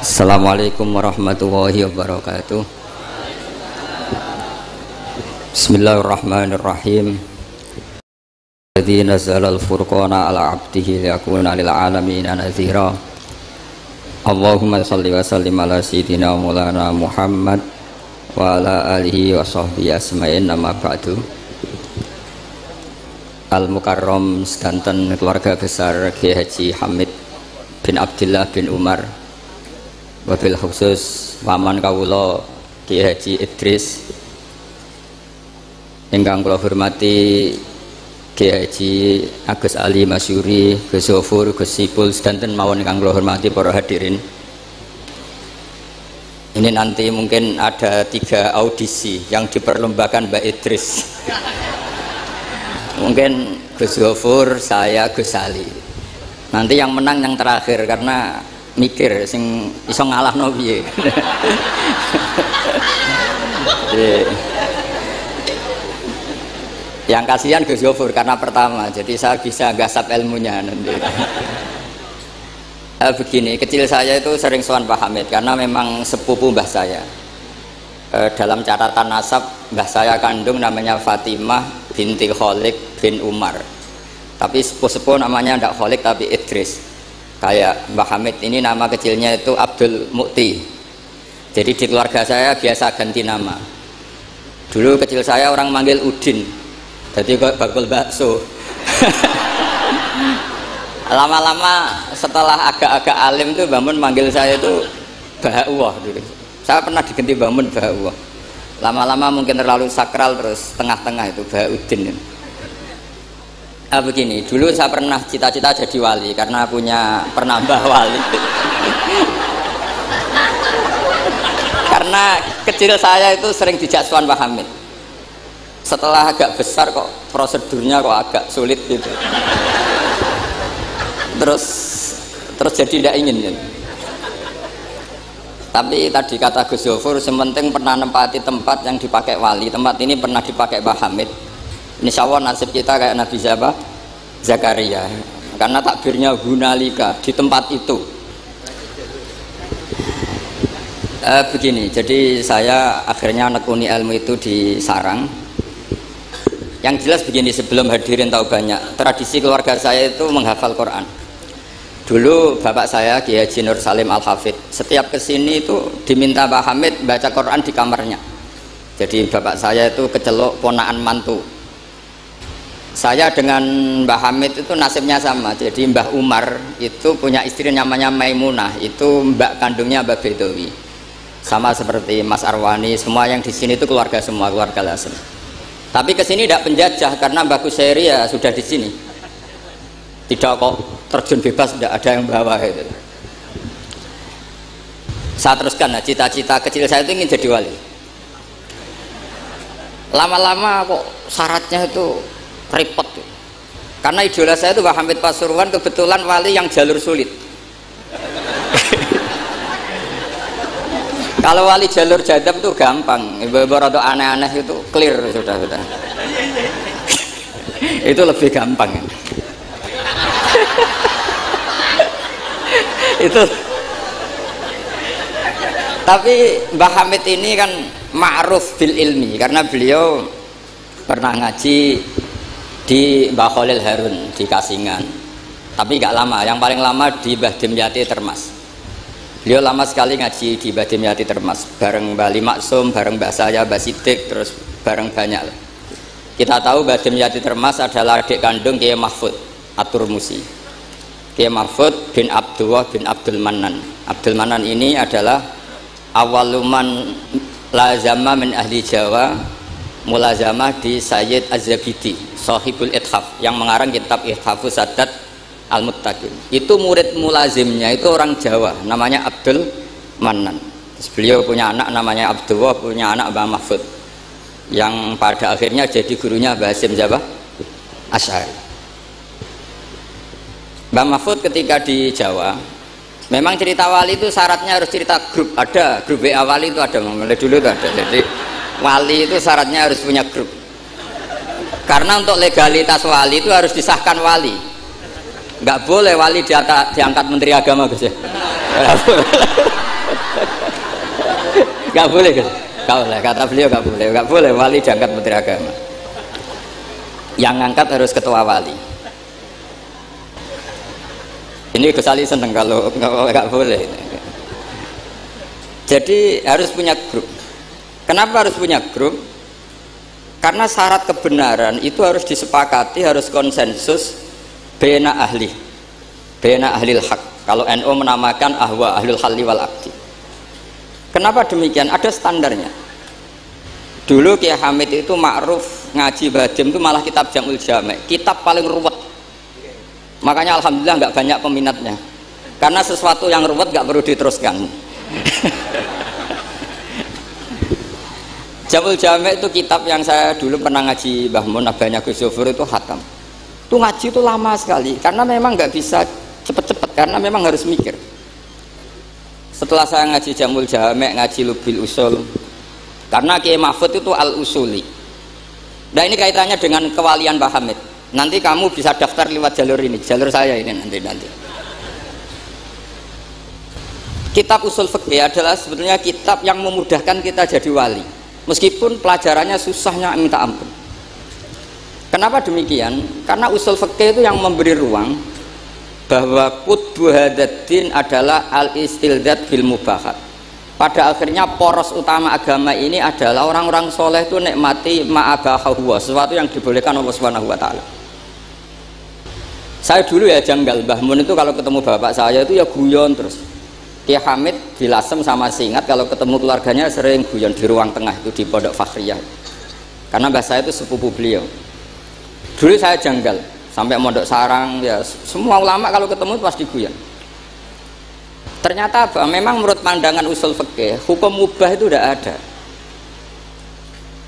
Assalamualaikum warahmatullahi wabarakatuh. Bismillahirrahmanirrahim. Alladzi nazzala al-furqana ala 'abdihi liyakuna lil 'alamin nadhira. Allahumma shalli wa sallim ala sayyidina maulana Muhammad wa ala alihi wa sahbihi asma'in, amma ba'du. Al-Mukarram sedanten keluarga besar Kiai Haji Hamid bin Abdullah bin Umar, wabil khusus paman kawula Kiai Haji Idris, ingkang kula hormati Kiai Haji Agus Ali Masyuri, Gus Zofur, Gus Sipul sedanten mawon ingkang kula hormati para hadirin. Ini nanti mungkin ada 3 audisi yang diperlombakan Mbak Idris. Mungkin Gus Zofur, saya, Gus Ali. Nanti yang menang yang terakhir, karena mikir sing iso ngalahno piye. Yang kasihan Gus Zofur karena pertama, jadi saya bisa gasap ilmunya nanti. Begini, kecil saya itu sering sowan Pak Hamid karena memang sepupu mbah saya. Dalam catatan nasab, mbah saya kandung namanya Fatimah binti Kholik bin Umar, tapi sepuh-sepuh namanya tidak Kholik tapi Idris. Kayak Mbah Hamid ini nama kecilnya itu Abdul Mukti, jadi di keluarga saya biasa ganti nama. Dulu kecil saya orang manggil Udin, jadi kok bakul bakso. Lama-lama setelah agak-agak alim tuh Bamun manggil saya itu Baha'uwah dulu. Saya pernah diganti Bamun Baha'uwah. Lama-lama mungkin terlalu sakral, terus tengah-tengah itu Baha'udin. Begini, dulu saya pernah cita-cita jadi wali karena punya penambah wali. Karena kecil saya itu sering dijak sowan Pak Hamid. Setelah agak besar kok prosedurnya kok agak sulit gitu. Terus jadi tidak ingin ya. Tapi tadi kata Gus Zofur, sementing pernah nempati tempat yang dipakai wali. Tempat ini pernah dipakai Pak Hamid. Insya Allah nasib kita kayak Nabi siapa? Zakaria. Karena takbirnya hunalika, di tempat itu. Begini, jadi saya akhirnya nekuni ilmu itu di sarang. Yang jelas begini, sebelum hadirin tahu banyak, tradisi keluarga saya itu menghafal Quran. Dulu bapak saya Kiai Haji Nur Salim Al-Hafidh setiap kesini itu diminta Pak Hamid baca Quran di kamarnya. Jadi bapak saya itu kecelok ponaan mantu. Saya dengan Mbah Hamid itu nasibnya sama. Jadi Mbah Umar itu punya istri namanya Maimunah, itu mbak kandungnya Mbah Bedowi. Sama seperti Mas Arwani, semua yang di sini itu keluarga semua, keluarga Lasem. Tapi kesini tidak penjajah karena Mbah Kusairi ya sudah di sini. Tidak kok terjun bebas, tidak ada yang bawa itu. Saya teruskan, nah, cita-cita kecil saya itu ingin jadi wali. Lama-lama kok syaratnya itu repot, karena idola saya itu Pak Hamid Pasuruan, kebetulan wali yang jalur sulit. Kalau wali jalur jadab itu gampang, ibu-ibu rada aneh-aneh itu clear sudah. Itu lebih gampang ya. Itu. Tapi Mbah Hamid ini kan ma'ruf bil ilmi karena beliau pernah ngaji di Mbah Khalil Harun di Kasingan, tapi gak lama. Yang paling lama di Mbah Dimyati Termas. Beliau lama sekali ngaji di Mbah Dimyati Termas, bareng Mbah Limaksum, bareng Mbah saya, Mbah Sidik, terus bareng banyak. Kita tahu Mbah Dimyati Termas adalah adik kandung Kiai Mahfud At-Turmusi. Kiai Mahfud bin Abdullah bin Abdul Manan. Abdul Manan ini adalah awaluman lazama min ahli Jawa mulazamah di Sayyid Az-Zabidi Sahibul Ithaf yang mengarang kitab Ithafus Sadat Al-Muttaqin. Itu murid mulazimnya itu orang Jawa namanya Abdul Manan. Terus beliau punya anak namanya Abdullah, punya anak Mbah Mahfud yang pada akhirnya jadi gurunya Mbah Hasyim Asy'ari. Mbah Mahfud ketika di Jawa, memang cerita wali itu syaratnya harus cerita grup. Ada grup WA wali itu ada, mulai dulu itu ada. Jadi wali itu syaratnya harus punya grup. Karena untuk legalitas wali itu harus disahkan wali. Nggak boleh wali diangkat menteri agama, Gus ya. Nggak boleh kan? Nggak boleh, kata beliau nggak boleh wali diangkat menteri agama. Yang ngangkat harus ketua wali. Ini Gus Ali seneng kalau nggak boleh. Jadi harus punya grup. Kenapa harus punya grup? Karena syarat kebenaran itu harus disepakati, harus konsensus bena ahlil haq. Kalau NU menamakan ahwa ahlul halli wal aqdi. Kenapa demikian? Ada standarnya. Dulu Kiai Hamid itu ma'ruf ngaji Badim itu malah kitab Jamul Jami', kitab paling ruwet. Makanya alhamdulillah nggak banyak peminatnya. Karena sesuatu yang ruwet nggak perlu diteruskan. Jamul Jami' itu kitab yang saya dulu pernah ngaji Mbah Mun, abahnya Gus Zofur itu khatam. Itu ngaji itu lama sekali karena memang nggak bisa cepet-cepet karena memang harus mikir. Setelah saya ngaji Jamul Jami', ngaji Lubil Usul, karena Kiai Mahfud itu al-usuli. Nah ini kaitannya dengan kewalian Mbah Hamid. Nanti kamu bisa daftar lewat jalur ini, jalur saya ini nanti. Kitab Usul Fikih adalah sebetulnya kitab yang memudahkan kita jadi wali. Meskipun pelajarannya susahnya minta ampun. Kenapa demikian? Karena Usul Fikih itu yang memberi ruang bahwa qutbu hadaddin adalah al-istildad bil mubahat. Pada akhirnya poros utama agama ini adalah orang-orang soleh itu nikmati ma'abahahuwa, sesuatu yang dibolehkan Allah Subhanahu wa ta'ala. Saya dulu ya janggal, Mbah Mun itu kalau ketemu bapak saya itu ya guyon terus. Kiai Hamid di Lasem sama Singat kalau ketemu keluarganya sering guyon di ruang tengah itu di Pondok Fakhriyah. Karena mbah saya itu sepupu beliau. Dulu saya janggal, sampai Mondok Sarang ya semua ulama kalau ketemu pasti guyon. Ternyata apa? Memang menurut pandangan usul fikih hukum mubah itu tidak ada.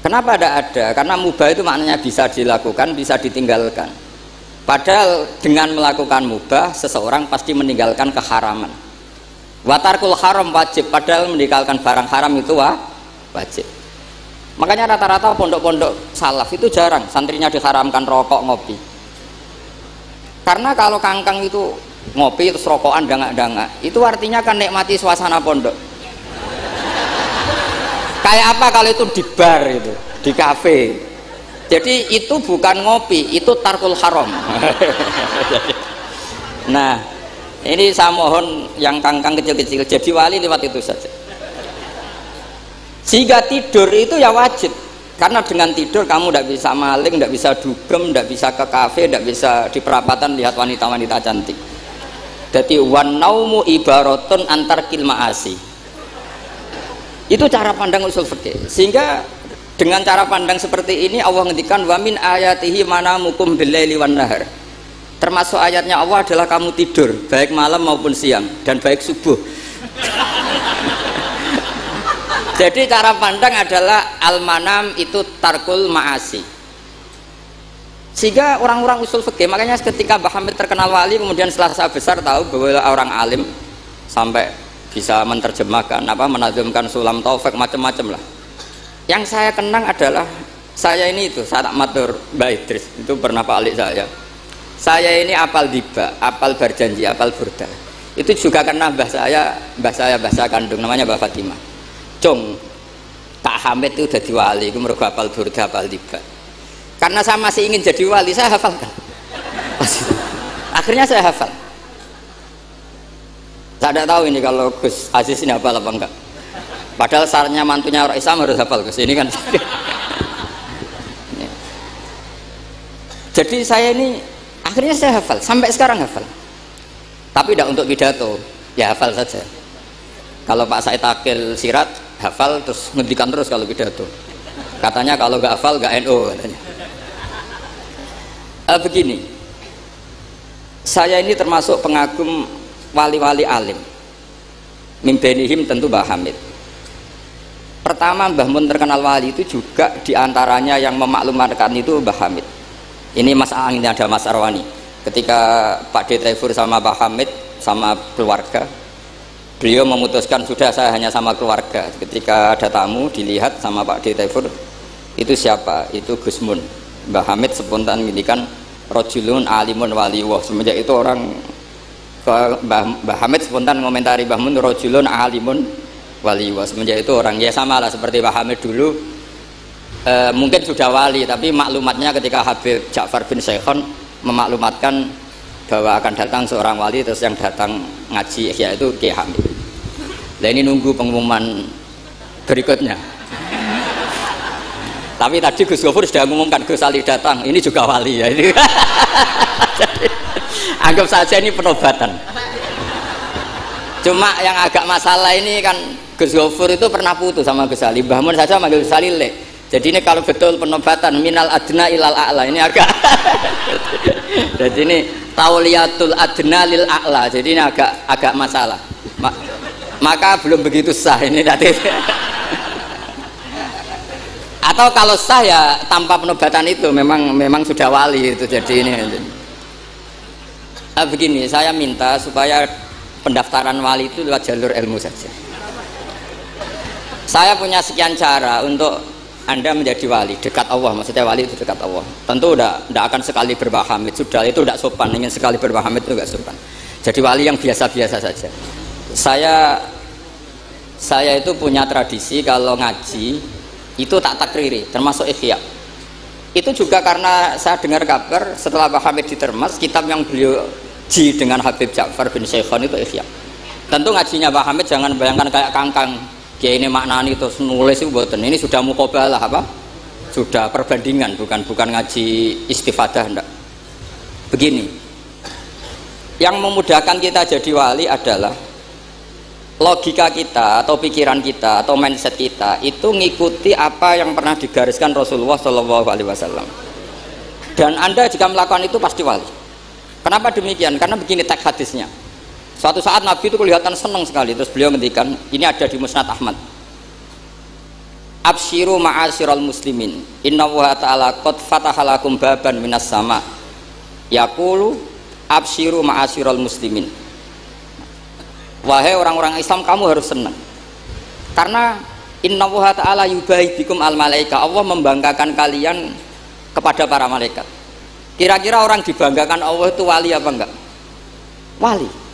Kenapa tidak ada? Karena mubah itu maknanya bisa dilakukan, bisa ditinggalkan. Padahal dengan melakukan mubah seseorang pasti meninggalkan keharaman. Watarkul haram wajib, padahal meninggalkan barang haram itu wajib. Makanya rata-rata pondok-pondok salaf itu jarang santrinya diharamkan rokok, ngopi. Karena kalau kangkang itu ngopi terus rokokan dangak-dangak, itu artinya kan nikmati suasana pondok. Kayak apa kalau itu di bar itu, di kafe. Jadi itu bukan ngopi, itu tarkul haram. Nah, ini saya mohon yang kangkang kecil-kecil jadi wali lewat itu saja. Jika tidur itu ya wajib, karena dengan tidur kamu tidak bisa maling, tidak bisa dugem, tidak bisa ke kafe, tidak bisa di perapatan lihat wanita-wanita cantik. Jadi wan naumu ibaratun antar kilmaasi. Itu cara pandang usul fikih. Sehingga dengan cara pandang seperti ini Allah ngendikan wa min ayatihi manamukum billaili wan nahar. Termasuk ayatnya Allah adalah kamu tidur baik malam maupun siang dan baik subuh. Jadi cara pandang adalah al-manam itu tarkul ma'asi. Sehingga orang-orang usul fikih, makanya ketika Mbah Hamid terkenal wali, kemudian setelah saya besar tahu bahwa orang alim sampai bisa menerjemahkan menazamkan sulam taufik macam-macam lah. Yang saya kenang adalah saya ini itu saya tak matur Mbak Idris itu pernah Pak Alik saya ini apal diba, apal berjanji, apal burda. Itu juga karena mbah saya kandung namanya Mbak Fatimah. Cung, Kak Hamid itu jadi wali, itu mergo apal burda, apal diba. Karena saya masih ingin jadi wali, saya hafalkan. Akhirnya saya hafal. Saya tidak tahu ini kalau Gus Aziz ini hafal apa enggak. Padahal sarannya mantunya orang Islam harus hafal Gus. Ini kan. Jadi saya ini akhirnya saya hafal, sampai sekarang hafal. Tapi tidak untuk pidato, ya hafal saja. Kalau Pak Said Akil Sirat hafal terus ngendikan terus kalau pidato. Katanya kalau nggak hafal nggak NU katanya. Begini, saya ini termasuk pengagum wali-wali alim. Mimbenihim tentu Mbah Hamid. Pertama Mbah Mun terkenal wali itu juga diantaranya yang memaklumatkan itu Mbah Hamid. Ini ini ada Mas Arwani. Ketika Pak D. Taifur sama Mbah Hamid sama keluarga, beliau memutuskan sudah saya hanya sama keluarga. Ketika ada tamu dilihat sama Pak D. Taifur, itu siapa? Itu Gus Mun. Mbah Hamid spontan ngindikan rojulun alimun waliwah. Semenjak itu orang Mbah Hamid spontan ngomentari Mbah Mun rojulun alimun wali. Semenjak itu orang ya sama lah seperti Pak Hamid dulu, mungkin sudah wali, tapi maklumatnya ketika Habib Ja'far bin Syekhon memaklumatkan bahwa akan datang seorang wali, terus yang datang ngaji yaitu Kiai Hamid. Nah ini nunggu pengumuman berikutnya. Tapi tadi Gus Gofur sudah mengumumkan Gus Ali datang, ini juga wali ya ini. Jadi, anggap saja ini penobatan. Cuma yang agak masalah ini kan Gus Gofur itu pernah putus sama Gus Ali. Mbah Mun saja manggil Gus Ali le. Jadi ini kalau betul penobatan minal adna ilal a'la ini agak. Jadi ini tauliyatul adna lil a'la. Jadi ini agak masalah. Maka belum begitu sah ini nanti. Atau kalau sah ya tanpa penobatan itu memang sudah wali itu. Jadi ini begini, saya minta supaya pendaftaran wali itu lewat jalur ilmu saja. Saya punya sekian cara untuk Anda menjadi wali dekat Allah. Maksudnya wali itu dekat Allah. Tentu tidak akan sekali berbahamid, sudah itu tidak sopan. Ingin sekali berbahamid itu tidak sopan. Jadi wali yang biasa-biasa saja. Saya itu punya tradisi kalau ngaji itu tak takriri, termasuk ikhya. Itu juga karena saya dengar kabar setelah Pak Hamid ditermas, kitab yang beliau ji dengan Habib Ja'far bin Syekhon itu ikhya. Tentu ngajinya Pak Hamid jangan bayangkan kayak kangkang dia ini maknani terus nulis itu buatan. Ini sudah muqabalah apa? Sudah perbandingan, bukan ngaji istifadah enggak. Begini, yang memudahkan kita jadi wali adalah logika kita atau pikiran kita atau mindset kita itu ngikuti apa yang pernah digariskan Rasulullah SAW. Dan Anda jika melakukan itu pasti wali. Kenapa demikian? Karena begini teks hadisnya. Suatu saat Nabi itu kelihatan senang sekali, terus beliau ngendikan, ini ada di Musnad Ahmad. Absyiru ma'asyiral muslimin, innallaha ta'ala qad fatahalakum baban minas sama. Yaqulu absyiru ma'asyiral muslimin. Wahai orang-orang Islam, kamu harus senang. Karena innallaha ta'ala yubahi bikum al malaika. Allah membanggakan kalian kepada para malaikat. Kira-kira orang dibanggakan Allah itu wali apa enggak? Wali.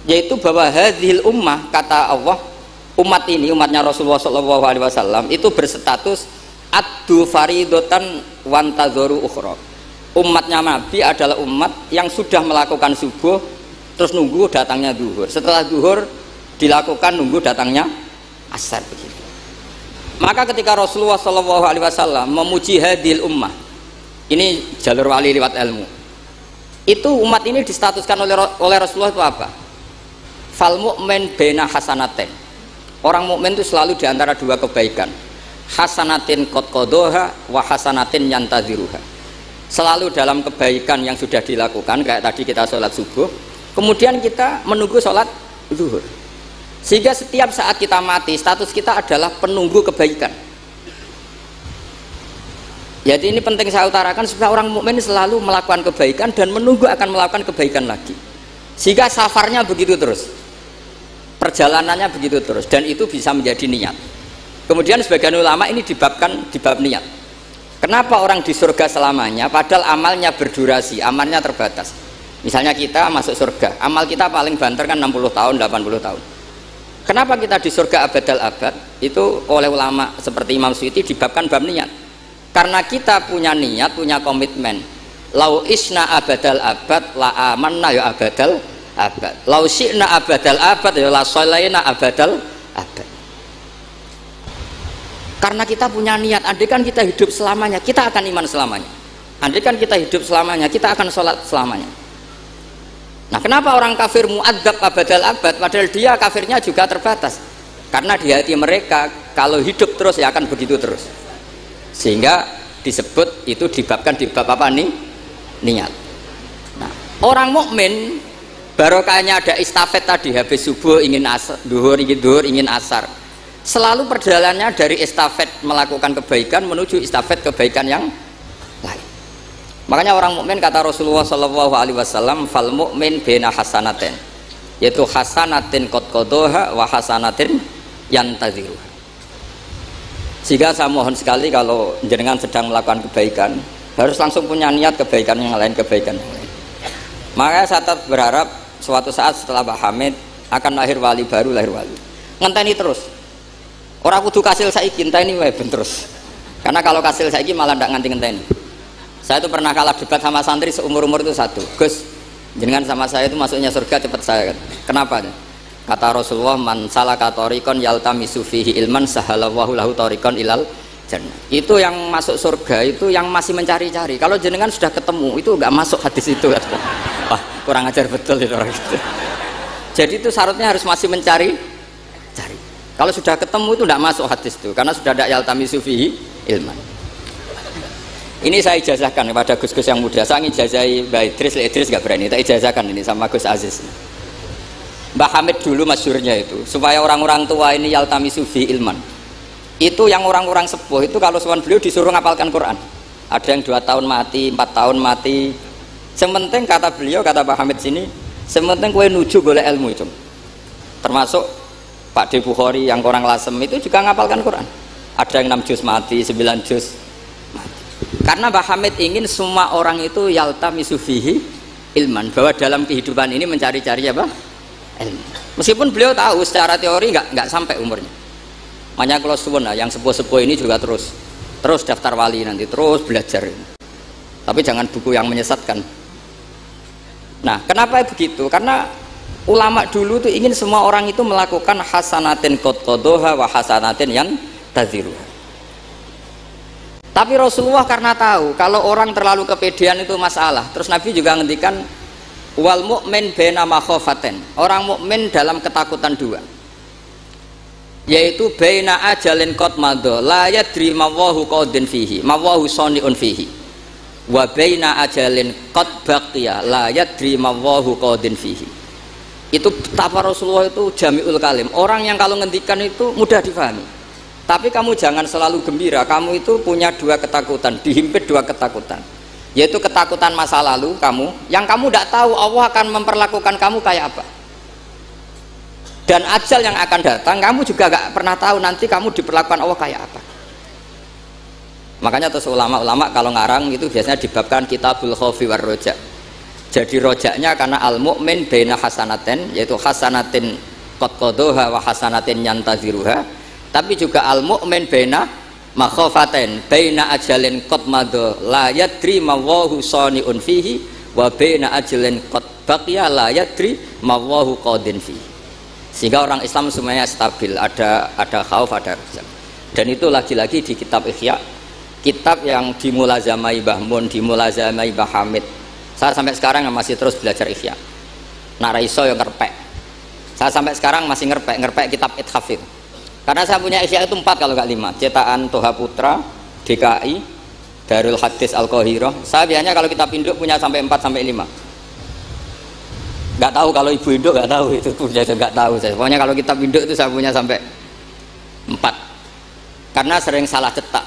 Yaitu bahwa hadhil ummah, kata Allah, umat ini, umatnya Rasulullah SAW itu berstatus addu faridotan wantadzoru ukhra. Umatnya Nabi adalah umat yang sudah melakukan subuh terus nunggu datangnya duhur, setelah duhur dilakukan nunggu datangnya asar begitu. Maka ketika Rasulullah SAW memuji hadil ummah, ini jalur wali lewat ilmu, itu umat ini distatuskan oleh Rasulullah itu apa? Fal mu'min baina hasanaten. Orang mukmin itu selalu diantara dua kebaikan, hasanatin qad qadaha wa hasanatin yantaziruha. Selalu dalam kebaikan yang sudah dilakukan, kayak tadi kita sholat subuh, kemudian kita menunggu sholat zuhur, sehingga setiap saat kita mati status kita adalah penunggu kebaikan. Jadi ini penting saya utarakan supaya orang mukmin selalu melakukan kebaikan dan menunggu akan melakukan kebaikan lagi, sehingga safarnya begitu terus, perjalanannya begitu terus, dan itu bisa menjadi niat. Kemudian sebagian ulama ini dibabkan di bab niat. Kenapa orang di surga selamanya padahal amalnya berdurasi, amalnya terbatas? Misalnya kita masuk surga, amal kita paling banter kan 60 tahun, 80 tahun. Kenapa kita di surga abadal abad? Itu oleh ulama seperti Imam Suyuti dibabkan bab niat. Karena kita punya niat, punya komitmen. Lau isna abadal abad, la amanna ya abadal abad. Lau syi'na abadal abad, ya la sholaina abadal abad. Karena kita punya niat, andai kan kita hidup selamanya, kita akan iman selamanya. Andai kan kita hidup selamanya, kita akan sholat selamanya. Nah, kenapa orang kafir mu'adzab abadal abad padahal dia kafirnya juga terbatas? Karena di hati mereka kalau hidup terus ya akan begitu terus. Sehingga disebut itu dibabkan di bab apa nih? Niat. Nah, orang mukmin barokahnya ada istafet tadi, habis subuh ingin asar, duhur ingin asar. Selalu perjalanannya dari estafet melakukan kebaikan menuju estafet kebaikan yang lain. Makanya orang mukmin kata Rasulullah SAW, fal mukmin bena hasanaten, yaitu hasanatin qad qadaha wa hasanatin yantaziruha. Sehingga saya mohon sekali kalau jenengan sedang melakukan kebaikan harus langsung punya niat kebaikan yang lain, kebaikan yang lain. Makanya saya tetap berharap suatu saat setelah Pak Hamid akan lahir wali baru, lahir wali. ngenteni terus. Ora kudu kasil saiki, ngenteni wae ben terus. Karena kalau kasil saiki malah ndak nganti ngenteni. Saya itu pernah kalah debat sama santri seumur-umur itu satu. Gus, jenengan sama saya itu masuknya surga cepat saya kan. Kenapa? Kata Rasulullah, man salaka thariqan yaltamisu fihi ilman sahalallahu lahu thariqan ilal jannah. Itu yang masuk surga itu yang masih mencari-cari. Kalau jenengan sudah ketemu itu enggak masuk hadis itu. Wah, kurang ajar betul itu orang itu. Jadi itu syaratnya harus masih mencari cari. Kalau sudah ketemu itu enggak masuk hadis itu karena sudah ada yaltamisu fihi ilman. Ini saya ijazahkan kepada Gus-Gus yang muda. Saya ijazahi Mbak Idris nggak berani. Saya ijazahkan ini sama Gus Aziz. Mbah Hamid dulu masyhurnya itu supaya orang-orang tua ini yaltamisu fi ilman. Itu yang orang-orang sepuh itu kalau sowan beliau disuruh ngapalkan Quran. Ada yang 2 tahun mati, 4 tahun mati. Sementing kata beliau, kata Mbah Hamid sini, sementing kowe nuju golek ilmu itu. Termasuk Pak De Bukhari yang orang Lasem itu juga ngapalkan Quran. Ada yang 6 juz mati, 9 juz. Karena Mbah Hamid ingin semua orang itu yaltamisu fihi ilman, bahwa dalam kehidupan ini mencari-cari apa? Ilmu. Meskipun beliau tahu secara teori nggak sampai umurnya. Makanya kalau suwun yang sepuh-sepuh ini juga terus daftar wali nanti terus belajar. Tapi jangan buku yang menyesatkan. Nah, kenapa begitu? Karena ulama dulu tuh ingin semua orang itu melakukan hasanatin qad qadha wa hasanatin yang tadziru. Tapi Rasulullah karena tahu kalau orang terlalu kepedean itu masalah. Terus Nabi juga ngendikan wal mu'min baina makhafaten. Orang mukmin dalam ketakutan dua. Yaitu baina ajalin qad madha la yadri ma wallahu qadin fihi, ma wallahu saniun fihi. Wa baina ajalin qad baqiya la yadri ma wallahu qadin fihi. Itu betapa Rasulullah itu jami'ul kalim. Orang yang kalau ngendikan itu mudah difahami. Tapi kamu jangan selalu gembira, kamu itu punya 2 ketakutan, dihimpit 2 ketakutan, yaitu ketakutan masa lalu kamu, yang kamu tidak tahu Allah akan memperlakukan kamu kayak apa, dan ajal yang akan datang, kamu juga gak pernah tahu nanti kamu diperlakukan Allah kayak apa. Makanya terus ulama-ulama kalau ngarang itu biasanya dibabkan kitabul khaufi war roja. Jadi rojaknya karena al mu'min baina hasanatin, yaitu hasanatin qad qadha wa hasanatin yantaziruha. Tapi juga al mu'min baina makhafatin baina ajalin qad madha la yadri ma wallahu saniun fihi wa baina ajalin qad baqiya la yadri ma wallahu qadin fihi. Sehingga orang Islam semuanya stabil, ada khauf, ada raja. Dan itu lagi-lagi di kitab Ihya, kitab yang dimulazamai Mbah Mun, dimulazamai Mbah Hamid. Saya sampai sekarang masih terus belajar Ihya. Nak iso yang ngerpek. Saya sampai sekarang masih ngerpek kitab Ithafid. Karena saya punya Ihya itu 4 kalau nggak 5, cetakan Toha Putra, DKI, Darul Hadis Al-Qahirah. Saya biasanya kalau kitab induk punya sampai 4 sampai 5. Nggak tahu kalau ibu induk nggak tahu itu punya, nggak tahu saya. Pokoknya kalau kitab induk itu saya punya sampai 4. Karena sering salah cetak.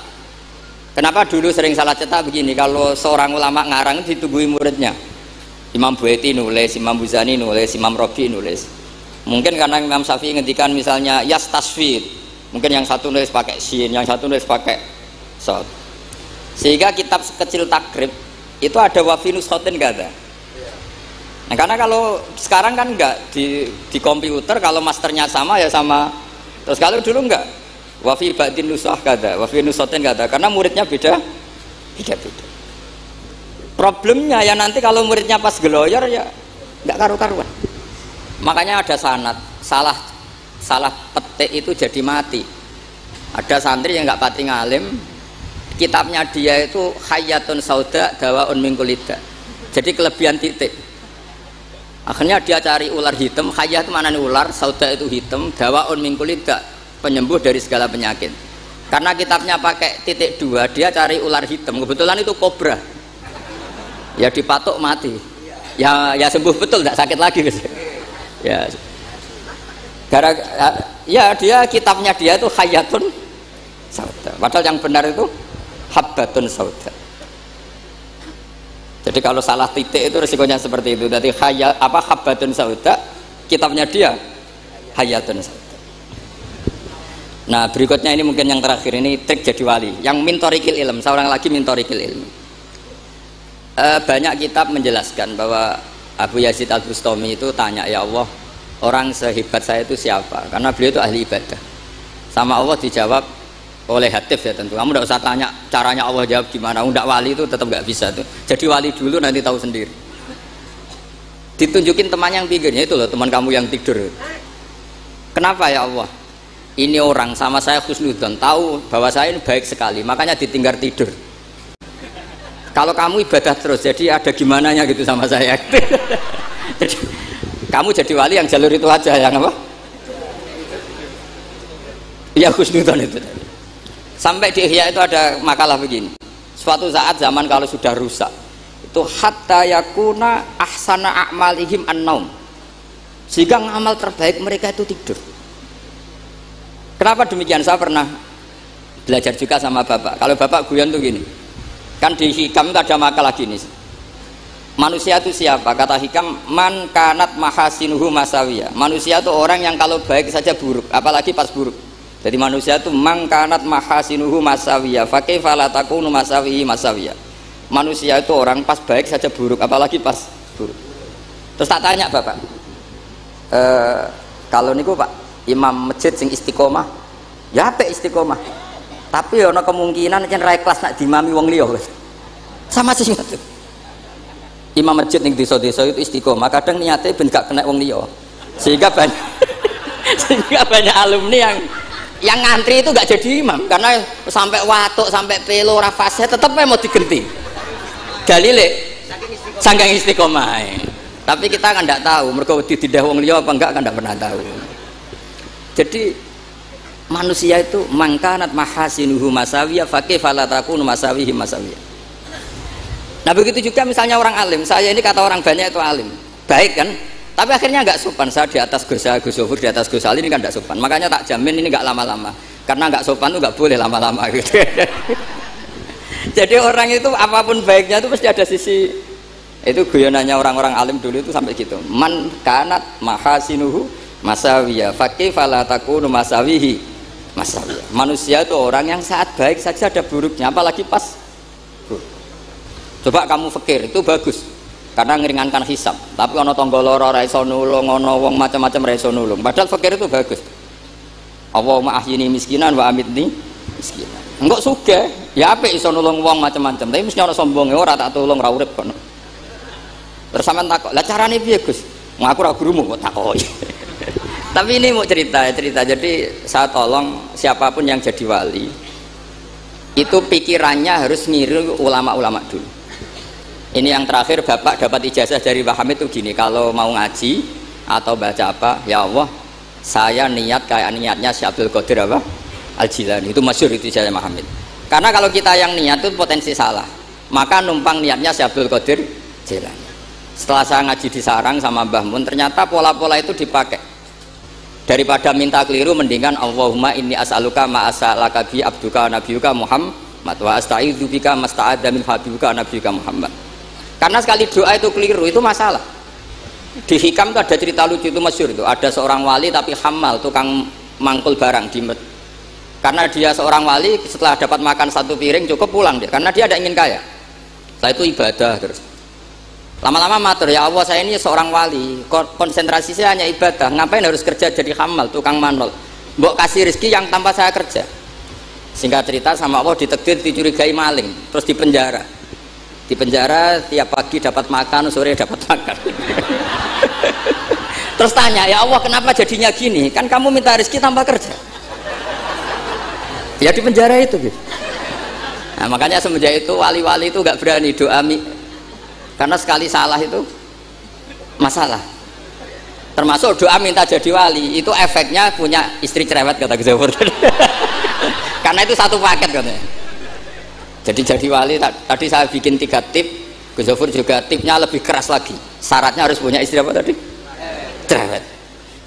Kenapa dulu sering salah cetak begini? Kalau seorang ulama ngarang ditungguin muridnya. Imam Buaiti nulis, Imam Buzani nulis, Imam Robi nulis. Mungkin karena Imam Syafi'i ngendikan misalnya yas tasfid, mungkin yang satu nulis pakai sin, yang satu nulis pakai sod. Sehingga kitab sekecil takrib itu ada wafinus khotin gak ada. Nah, karena kalau sekarang kan enggak di komputer, kalau masternya sama ya sama. Terus kalau dulu enggak, wafi ba'din nusah gak ada, wafinus khotin gak ada, karena muridnya beda. Problemnya ya nanti kalau muridnya pas geloyor ya enggak karu-karuan. Makanya ada sanad, salah petik itu jadi mati. Ada santri yang nggak pati ngalim, kitabnya dia itu Hayyatun Sauda Dawaun min Kulida. Jadi kelebihan titik. Akhirnya dia cari ular hitam, Hayyah itu mana nih ular, Sauda itu hitam, Dawaun min Kulida, penyembuh dari segala penyakit. Karena kitabnya pakai titik 2, dia cari ular hitam. Kebetulan itu kobra. Ya dipatok mati. Ya sembuh betul, tidak sakit lagi. Ya, ya dia kitabnya dia itu Hayyatun Sauda. Padahal yang benar itu Habbatun Sauda. Jadi kalau salah titik itu resikonya seperti itu. Jadi Habbatun Sauda, kitabnya dia Hayyatun Sauda. Nah berikutnya ini mungkin yang terakhir, ini trik jadi wali. Yang mintorikil ilm, seorang lagi mintorikil ilm. Banyak kitab menjelaskan bahwa Abu Yazid Al-Bustami itu tanya, ya Allah, orang sehebat saya itu siapa? Karena beliau itu ahli ibadah. Sama Allah dijawab oleh Hatif ya tentu. Kamu tidak usah tanya caranya Allah jawab gimana. Tidak wali itu tetap nggak bisa tuh. Jadi wali dulu nanti tahu sendiri. Ditunjukin teman yang pikirnya itu loh, teman kamu yang tidur. Kenapa ya Allah? Ini orang sama saya husnudzon, tahu bahwa saya ini baik sekali, makanya ditinggal tidur. Kalau kamu ibadah terus, jadi ada gimananya gitu sama saya. Jadi, kamu jadi wali yang jalur itu aja, yang apa? Ya husnudzon itu. Sampai di Ihya itu ada makalah begini. Suatu saat zaman kalau sudah rusak, itu hatta yakuna ahsana a'malihim an-naum. Sehingga amal terbaik mereka itu tidur. Kenapa demikian? Saya pernah belajar juga sama bapak. Kalau bapak guyon tuh gini. Kan di Hikam itu ada makalah gini. Manusia itu siapa? Kata Hikam, man kanat mahasinuhu masawiyah. Manusia itu orang yang kalau baik saja buruk, apalagi pas buruk. Jadi manusia itu man kanat mahasinuhu masawiyah, fa kaifa la takunu masawihi masawiyah. Manusia itu orang pas baik saja buruk, apalagi pas buruk. Terus tak tanya bapak, kalau niku Pak imam masjid sing istiqomah, ya apa istiqomah? Tapi ada kemungkinan yang rai kelas nak dimami wong liya sama sih itu. Imam masjid ning desa-desa itu istiqomah, kadang niatnya ben gak kena wong liya, sehingga banyak sehingga banyak alumni yang ngantri itu gak jadi imam karena sampai watuk sampai pelo rafasnya tetap mau digenti dalile sanggang istiqomah. Tapi kita kan tidak tahu mereka dididah wong liya apa enggak kan tidak pernah tahu. Jadi manusia itu mangkanat mahasinuhu masawiyah fa kaifa la takunu masawihi masawiyah. Nah begitu juga misalnya orang alim, saya ini kata orang banyak itu alim, baik kan? Tapi akhirnya nggak sopan. Saya di atas Gus Sofur, di atas Gus Ali ini kan nggak sopan. Makanya tak jamin ini nggak lama-lama, karena nggak sopan itu nggak boleh lama-lama gitu. Jadi orang itu apapun baiknya itu pasti ada sisi. Itu guyonannya orang-orang alim dulu itu sampai gitu. Man kanat mahasinuhu masawiyah fa kaifa la takunu masawihi masawiyah. Manusia itu orang yang saat baik saja ada buruknya, apalagi pas buruk. Coba kamu fikir itu bagus karena ngeringankan hisab. Tapi ono tangga lara ora iso nulung, ono wong macam-macam ora iso nulung. Padahal fikir itu bagus. Allahumma ahyini miskinan wa amitni miskinan. Enggak sugih, ya apik iso nulung wong macam-macam. Tapi mesti ono sombonge ora tak tulung ra urip kono. Terus sampean takok, "Lah carane piye, Gus?" Ngaku ra gurumu kok takoki. Tapi ini mau cerita. Jadi saya tolong siapapun yang jadi wali itu pikirannya harus ngiru ulama-ulama dulu. Ini yang terakhir bapak dapat ijazah dari Pak Hamid itu gini, kalau mau ngaji atau baca apa, ya Allah saya niat kayak niatnya Syekh Abdul Qadir apa? Al-Jilani. Itu masyhur itu ijazah Pak Hamid. Karena kalau kita yang niat itu potensi salah, maka numpang niatnya Syekh Abdul Qadir Jilani. Setelah saya ngaji di Sarang sama Mbah Mun, ternyata pola-pola itu dipakai. Daripada minta keliru, mendingan Allahumma inni as'aluka ma as'alaka bi abduka nabiyuka Muhammad wa asta'idzu bika masta'adza min habibuka nabiyuka Muhammad. Karena sekali doa itu keliru itu masalah. Di Hikam itu ada cerita lucu itu masyhur itu, ada seorang wali tapi hamal, tukang mangkul barang di karena dia seorang wali setelah dapat makan satu piring cukup pulang dia, karena dia tidak ingin kaya. Setelah itu ibadah terus. Lama-lama matur, ya Allah saya ini seorang wali, konsentrasi saya hanya ibadah, ngapain harus kerja jadi hamal, tukang manol, mbok kasih rezeki yang tanpa saya kerja. Singkat cerita sama Allah ditakdir dicurigai maling, terus dipenjara. Tiap pagi dapat makan, sore dapat makan. Terus tanya, ya Allah kenapa jadinya gini, kan kamu minta rezeki tanpa kerja. Ya di penjara itu gitu. Nah makanya semenjak itu wali-wali itu gak berani doa karena sekali salah itu masalah. Termasuk doa minta jadi wali itu efeknya punya istri cerewet kata Gus Zafur. Karena itu satu paket katanya. Jadi wali tadi saya bikin 3 tip, Gus Zafur juga tipnya lebih keras lagi. Syaratnya harus punya istri apa tadi? Cerewet.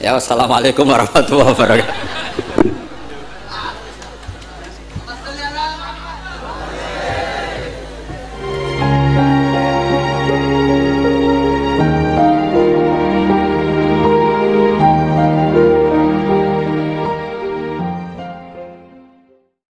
Ya wassalamualaikum warahmatullahi wabarakatuh.